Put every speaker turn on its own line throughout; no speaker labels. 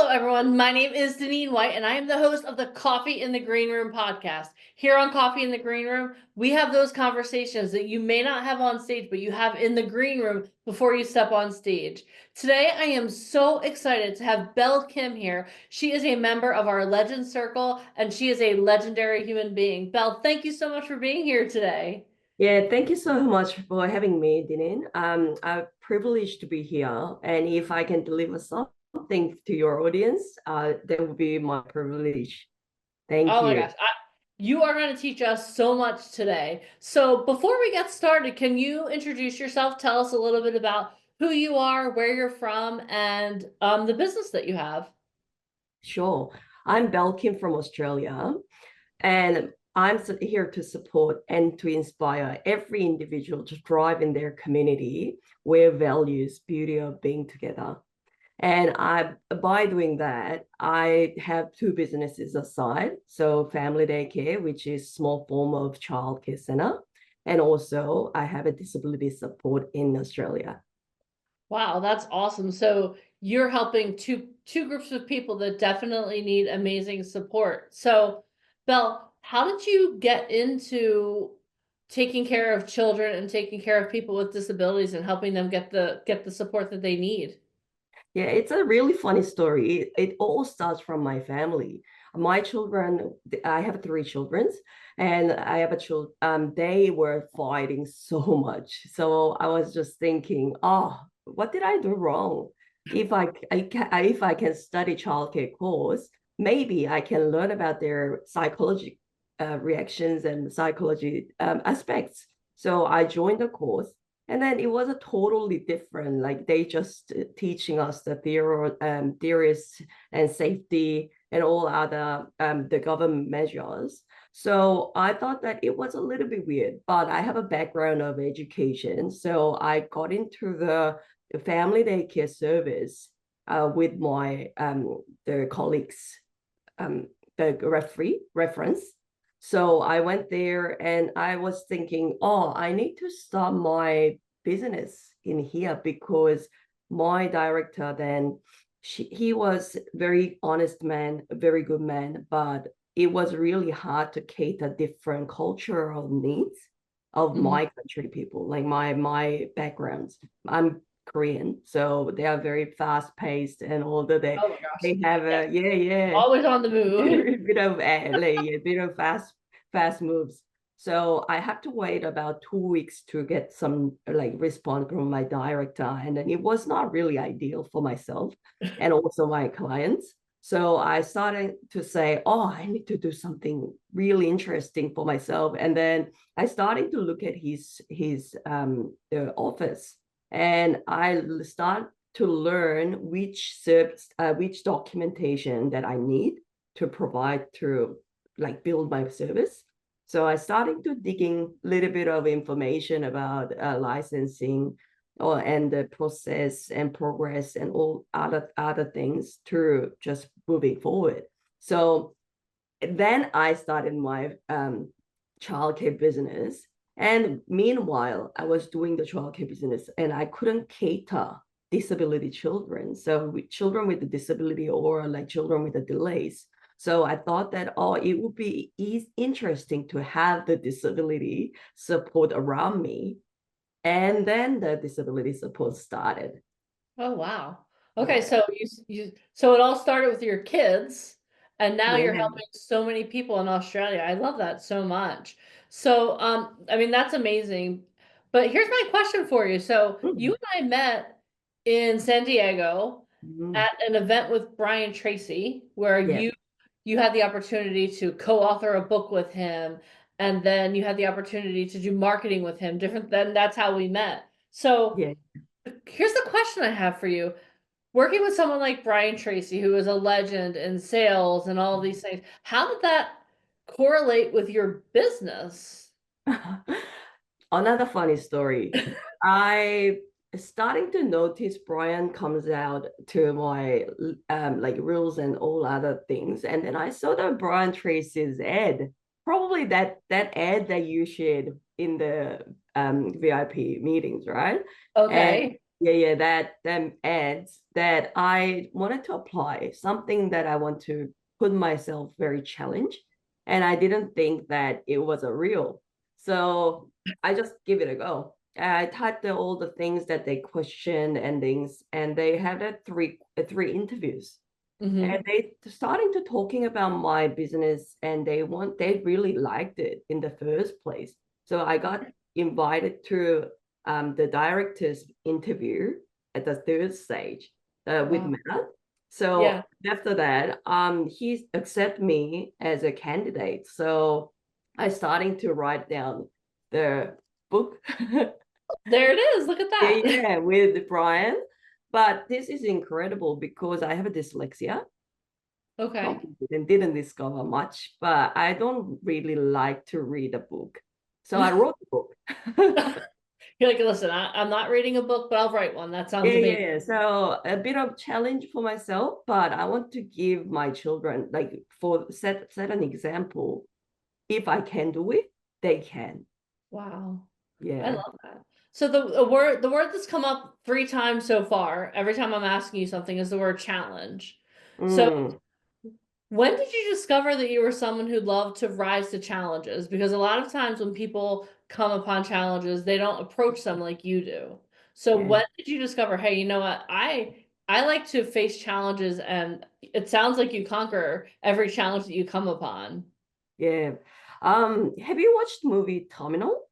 everyone. My name is Deneen White, and I am the host of the Coffee in the Green Room podcast. Here on Coffee in the Green Room, we have those conversations that you may not have on stage, but you have in the green room before you step on stage. Today, I am so excited to have Belle Kim here. She is a member of our Legend Circle, and she is a legendary human being. Belle, thank you so much for being here today.
Yeah, thank you so much for having me, Deneen. I'm privileged to be here, and if I can deliver something to your audience, that would be my privilege. Thank
Oh my
you.
gosh. You are going to teach us so much today. So before we get started, can you introduce yourself? Tell us a little bit about who you are, where you're from, and the business that you have.
Sure. I'm Belle Kim from Australia, and I'm here to support and to inspire every individual to thrive in their community where values beauty of being together. And by doing that, I have two businesses aside. So family daycare, which is small form of childcare center. And also I have a disability support in Australia.
Wow, that's awesome. So you're helping two groups of people that definitely need amazing support. So, Belle, how did you get into taking care of children and taking care of people with disabilities and helping them get the support that they need?
Yeah, it's a really funny story. It all starts from my family. My children, I have three children, and I have a child. They were fighting so much. So I was just thinking, oh, what did I do wrong? If I can study childcare course, maybe I can learn about their psychology reactions and psychology aspects. So I joined the course. And then it was a totally different, like they just teaching us the theories and safety and all other the government measures. So I thought that it was a little bit weird, but I have a background of education. So I got into the family daycare service with my the colleagues, the reference. So I went there and I was thinking, oh, I need to start my business in here because my director then he was very honest man, a very good man, but it was really hard to cater different cultural needs of
Mhm.
my country people, like my backgrounds. I'm Korean, so they are very fast paced and all that
Oh my gosh.
they have
Yeah,
a yeah
always on the move.
bit of like a bit of fast moves. So I have to wait about 2 weeks to get some like response from my director, and then it was not really ideal for myself and also my clients. So I started to say, oh, I need to do something really interesting for myself, and then I started to look at his the office, and I start to learn which documentation that I need to provide to like build my service. So I started to digging a little bit of information about licensing or and the process and progress and all other things to just moving forward. So then I started my childcare business. And meanwhile, I was doing the childcare business and I couldn't cater disability children. So with children with a disability or like children with the delays. So I thought that, oh, it would be interesting to have the disability support around me. And then the disability support started.
Oh wow. Okay,
Yeah.
so so it all started with your kids and now you're
Yeah.
helping so many people in Australia. I love that so much. So I mean that's amazing. But here's my question for you. So you
Mm.
and I met in San Diego
Mm.
at an event with Brian Tracy where
Yeah.
you had the opportunity to co-author a book with him and then you had the opportunity to do marketing with him. Different than that's how we met. So
Yeah.
here's the question I have for you. Working with someone like Brian Tracy, who is a legend in sales and all of these things, how did that correlate with your business?
Another funny story. I starting to notice Brian comes out to my like rules and all other things. And then I saw that Brian Tracy's ad, probably that ad that you shared in the VIP meetings, right? And
Okay.
yeah, that them ads that I wanted to apply, something that I want to put myself very challenged, and I didn't think that it was a real. So I just give it a go. I typed all the things that they question and things, and they had three interviews, and
Hmm.
they starting to talking about my business, and they really liked it in the first place. So I got invited to the director's interview at the third stage with
Wow.
Matt. So
Yeah.
after that, he accepted me as a candidate. So I starting to write down the book.
There it is. Look at
Yeah,
that.
yeah, with Brian. But this is incredible because I have a dyslexia.
Okay.
Some people didn't discover much, but I don't really like to read a book. So I wrote a book.
You're like, listen, I'm not reading a book, but I'll write one. That
Yeah,
sounds
yeah,
amazing.
yeah. So a bit of challenge for myself, but I want to give my children, like, for set an example. If I can do it, they can.
Wow. I
Yeah.
love that. So the word that's come up 3 times so far, every time I'm asking you something, is the word challenge. So
Mm,
when did you discover that you were someone who loved to rise to challenges? Because a lot of times when people come upon challenges, they don't approach them like you do. So
yeah,
when did you discover, hey, you know what? I like to face challenges, and it sounds like you conquer every challenge that you come upon.
yeah. Have you watched the movie Terminal?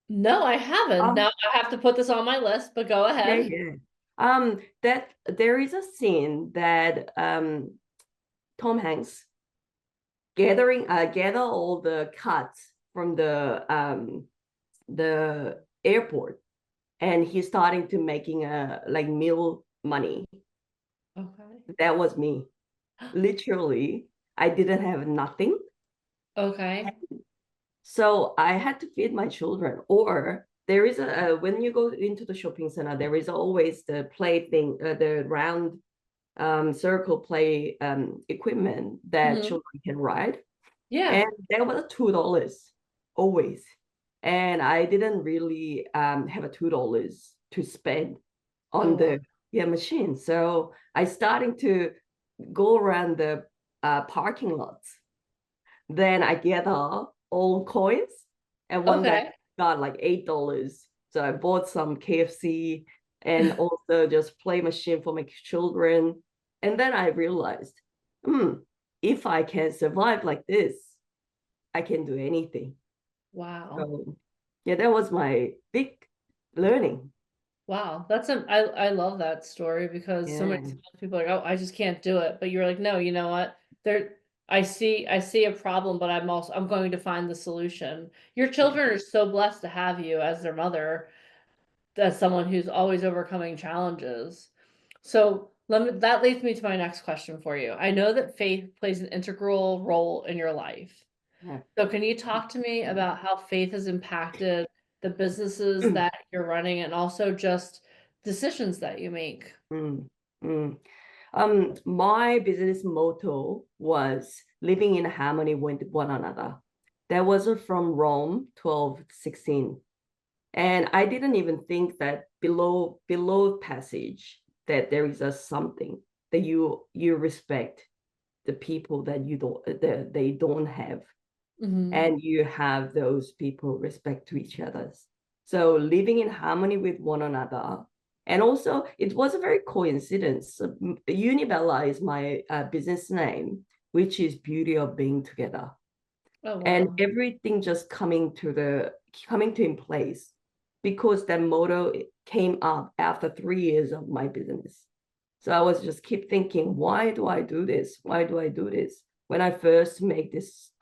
No, I haven't.
Um,
Now I have to put this on my list, but go
yeah,
ahead.
yeah. That there is a scene that Tom Hanks gather all the cuts from the airport, and he's starting to making a like meal money.
Okay.
That was me. Literally, I didn't have nothing.
Okay.
So I had to feed my children. Or there is when you go into the shopping center, there is always the play thing, the round circle play equipment that
Hmm.
children can ride.
Yeah.
And there was $2 always. And I didn't really have a $2 to spend
Oh,
on
wow.
the machine. So I starting to go around the parking lots. Then I gather all coins, and one day
Okay.
got like $8. So I bought some KFC and also just play machine for my children. And then I realized, hmm, if I can survive like this, I can do anything.
Wow.
So yeah, that was my big learning.
Wow. I love that story because so many
Yeah.
times people are like, oh, I just can't do it. But you're like, no, you know what? I see a problem, but I'm going to find the solution. Your children are so blessed to have you as their mother, as someone who's always overcoming challenges. So that leads me to my next question for you. I know that faith plays an integral role in your life.
Yeah.
So can you talk to me about how faith has impacted the businesses that you're running and also just decisions that you make?
Mm, mm. My business motto was living in harmony with one another. That was from Rome 12:16. And I didn't even think that below passage that there is a something that you respect the people that you don't that they don't have,
Hmm.
and you have those people respect to each other's. So living in harmony with one another. And also, it was a very coincidence. Unibella is my business name, which is beauty of being together.
Oh,
And
wow.
everything just coming to in place because that motto came up after 3 years of my business. So I was just keep thinking, why do I do this? Why do I do this? When I first make this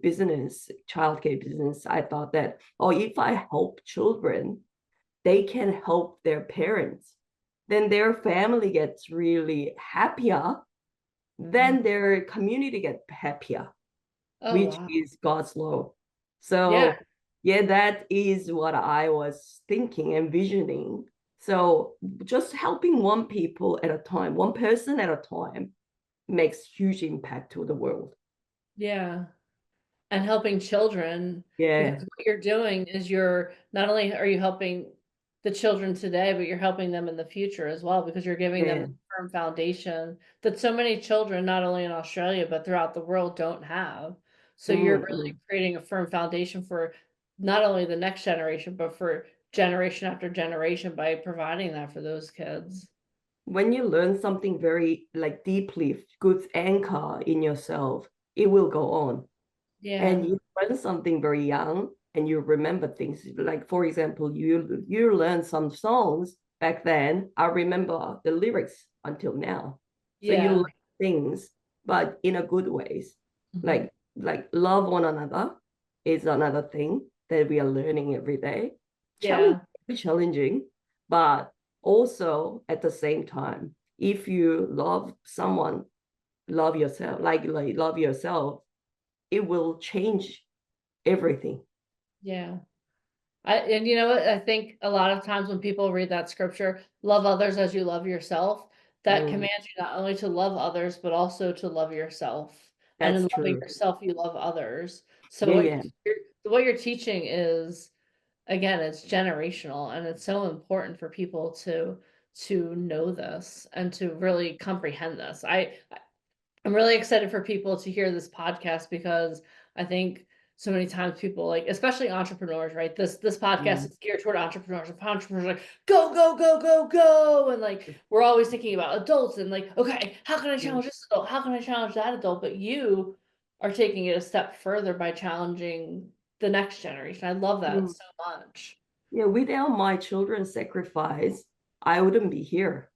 business, childcare business, I thought that, oh, if I help children, they can help their parents. Then their family gets really happier.
Mm.
Then their community gets happier,
Oh,
which
wow.
is God's law.
Yeah.
So, yeah, that is what I was thinking and visioning. So, just helping one people at a time, one person at a time, makes huge impact to the world.
Yeah. And helping children, because
Yeah.
what you're doing is you're not only are you helping the children today, but you're helping them in the future as well, because you're giving them
Yeah.
the firm foundation that so many children, not only in Australia, but throughout the world, don't have. So you're really
Mm.
creating a firm foundation for not only the next generation, but for generation after generation by providing that for those kids.
When you learn something very like deeply, good anchor in yourself, it will go on. And
Yeah,
you learn something very young and you remember things. Like, for example, you learn some songs back then. I remember the lyrics until now. So you
yeah.
learn things, but in a good ways.
Mhm.
Like love one another is another thing that we are learning every day. Challenge,
Yeah,
challenging, but also at the same time, if you love someone, love yourself, like love yourself, it will change everything.
yeah. And you know what? I think a lot of times when people read that scripture, love others as you love yourself, that
Mm,
commands you not only to love others, but also to love yourself. And
that's
in loving
true.
yourself, you love others. So
Yeah, yeah,
what you're teaching is, again, it's generational, and it's so important for people to know this and to really comprehend this. I'm really excited for people to hear this podcast, because I think so many times people, like, especially entrepreneurs, right? This podcast
mm,
is geared toward entrepreneurs. And entrepreneurs are like, go, go, go, go, go. And like we're always thinking about adults and like, okay, how can I
mm,
challenge this adult? How can I challenge that adult? But you are taking it a step further by challenging the next generation. I love that
mm.
so much.
Yeah, without my children's sacrifice, I wouldn't be here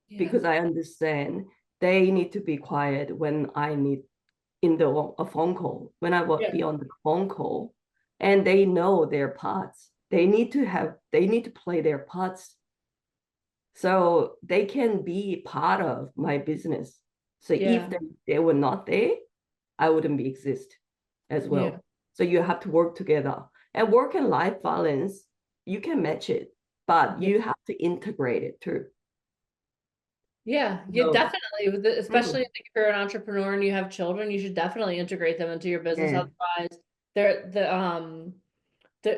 Yeah.
because I understand they need to be quiet when I need in the a phone call, when I will
Yeah.
be on the phone call, and they know their parts. They need to play their parts so they can be part of my business. So if
Yeah.
they were not there, I wouldn't be exist as
Yeah.
well. So you have to work together. And work and life balance, you can match it, but
Yeah.
you have to integrate it too.
Yeah, you
So,
definitely, especially
mm,
if you're an entrepreneur and you have children, you should definitely integrate them into your business.
yeah,
Otherwise, they're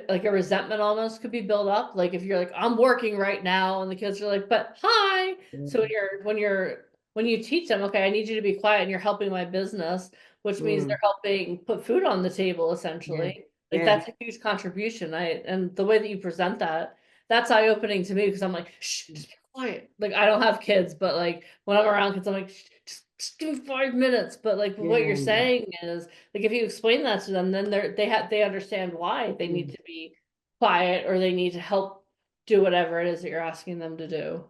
like a resentment almost could be built up. Like if you're like, I'm working right now, and the kids are like, but hi. So
yeah,
when you teach them, okay, I need you to be quiet and you're helping my business, which means they're
mm,
helping put food on the table
yeah,
essentially. Like
yeah,
that's a huge contribution. And the way that you present that, that's eye-opening to me, because I'm like, shh, just be quiet. Like I don't have kids, but like when I'm around kids, I'm like, shh, just give me 5 minutes. But like what you're
yeah,
saying is, like if you explain that to them, then they understand why they need
mm.
to be quiet, or they need to help do whatever it is that you're asking them to do.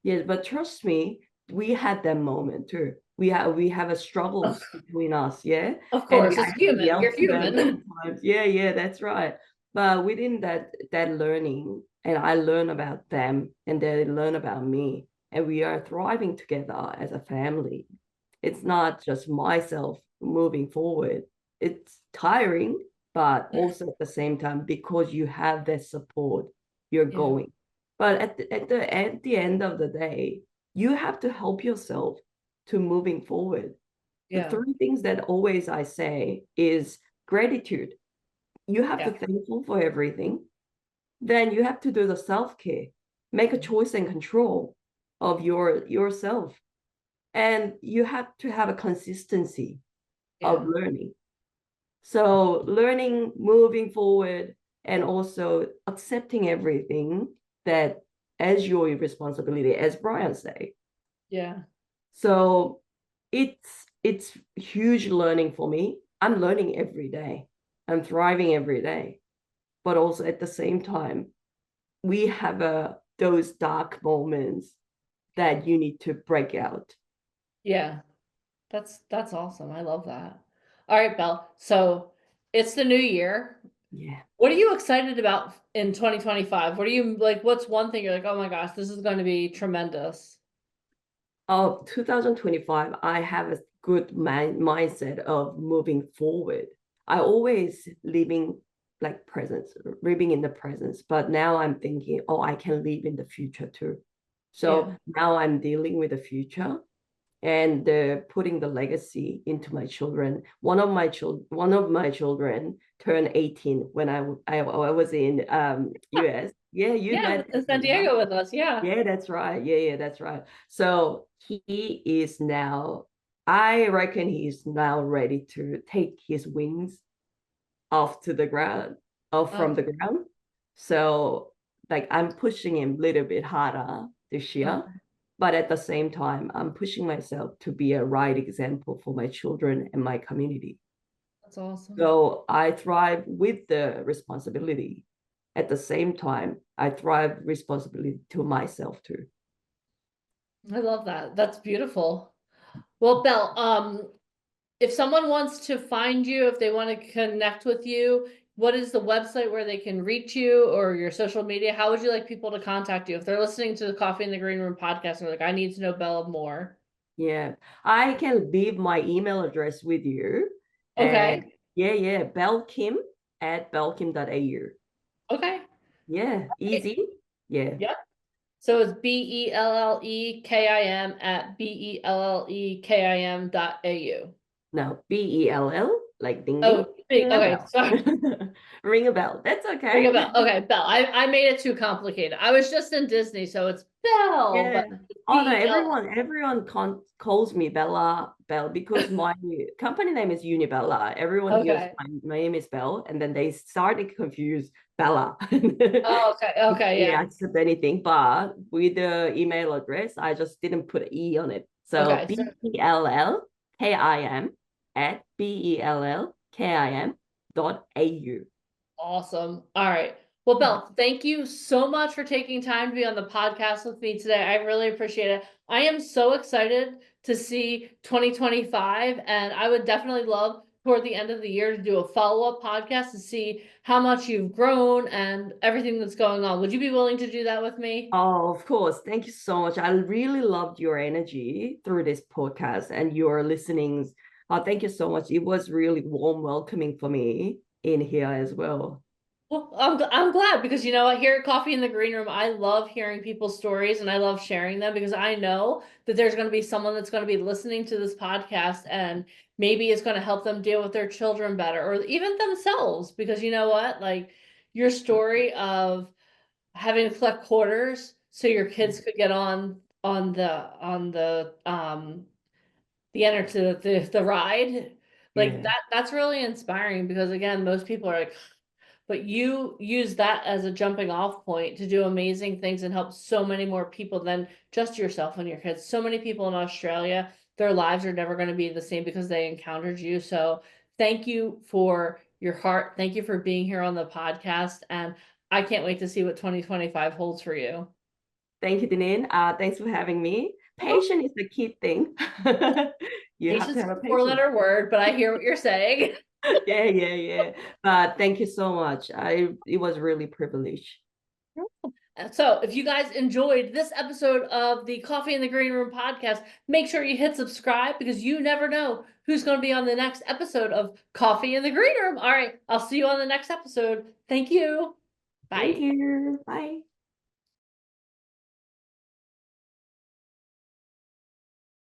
Yeah, but trust me, we had that moment too. We have a struggles between us, yeah.
Of
And
course,
I
it's
have
human.
yelled
You're
to them
human.
sometimes. Yeah, yeah, that's right. But within that learning, and I learn about them, and they learn about me, and we are thriving together as a family. It's not just myself moving forward. It's tiring, but also at the same time, because you have that support, you're
Yeah,
going. But at the end of the day, you have to help yourself to moving forward. The
yeah,
three things that always I say is gratitude. You have to
yeah,
thankful for everything. Then you have to do the self-care. Make a choice and control of yourself. And you have to have a consistency of
yeah,
learning. So learning, moving forward, and also accepting everything that as your responsibility, as Brian say.
yeah,
So it's huge learning for me. I'm learning every day. I'm thriving every day. But also at the same time, we have those dark moments that you need to break out.
yeah. That's awesome. I love that. All right, Belle. So it's the new year.
Yeah.
What are you excited about in 2025? What are you like? What's one thing you're like, oh my gosh, this is going to be tremendous?
Of 2025, I have a good mindset of moving forward. I always living like presence, living in the presence, but now I'm thinking, oh, I can live in the future too. So
Yeah.
now I'm dealing with the future and putting the legacy into my children. One of my children turned 18 when I was in US. Yeah, you
Yeah,
met
in San
him, right?
Diego with us. Yeah.
Yeah, that's right. Yeah, that's right. So he is now, I reckon he's now ready to take his wings off to the ground, off from
Oh,
the ground. So like I'm pushing him a little bit harder this year,
okay.
but at the same time, I'm pushing myself to be a right example for my children and my community.
That's awesome.
So I thrive with the responsibility. At the same time, I thrive responsibility to myself too.
I love that. That's beautiful. Well, Belle, if someone wants to find you, if they want to connect with you, what is the website where they can reach you or your social media? How would you like people to contact you if they're listening to the Coffee in the Green Room podcast and they're like, I need to know Bella more?
Yeah, I can leave my email address with you. And
Okay.
yeah, belkim at belkim.au.
Okay.
Yeah, easy. Yeah.
Yep. So it's BELLEKIM at BELLEKIM.AU.
No, BELL, like ding ding.
Oh, big.
Ring a
Okay.
bell.
Sorry.
Ring a bell. That's
Ring
okay.
a bell. Okay, Bell. I made it too complicated. I was just in Disney, so it's Bell,
Yeah.
but
Oh no,
BEL.
everyone calls me Bell because my company name is Unibella. Everyone hears
Okay.
my name is Bell, and then they started to confuse Bella.
Oh, okay. Okay.
Yeah,
Yeah.
accept anything, but with the email address, I just didn't put an E on it. So
Okay. So
BELLKIM at BELLKIM.AU.
awesome. All right. Well, Belle, thank you so much for taking time to be on the podcast with me today. I really appreciate it. I am so excited to see 2025, and I would definitely love toward the end of the year to do a follow-up podcast to see how much you've grown and everything that's going on. Would you be willing to do that with me?
Oh, of course. Thank you so much. I really loved your energy through this podcast and your listenings. Thank you so much. It was really warm welcoming for me in here as well.
Well, I'm glad because you know what, here at Coffee in the Green Room, I love hearing people's stories and I love sharing them because I know that there's going to be someone that's going to be listening to this podcast and maybe it's going to help them deal with their children better or even themselves because you know what, like your story of having to collect quarters so your kids could get on the enter to the ride, like
Yeah.
that's really inspiring because again, most people are like, but you use that as a jumping off point to do amazing things and help so many more people than just yourself and your kids. So many people in Australia, their lives are never going to be the same because they encountered you. So thank you for your heart. Thank you for being here on the podcast. And I can't wait to see what 2025 holds for you.
Thank you, Deneen. Thanks for having me.
Oh,
Patience is the key thing. You have
patience
to
is
have a
a
patience.
four-letter word, but I hear what you're saying.
Yeah. But thank you so much. It was really privileged.
So, if you guys enjoyed this episode of the Coffee in the Green Room podcast, make sure you hit subscribe because you never know who's going to be on the next episode of Coffee in the Green Room. All right, I'll see you on the next episode. Thank you.
Thank
Bye.
you. Bye.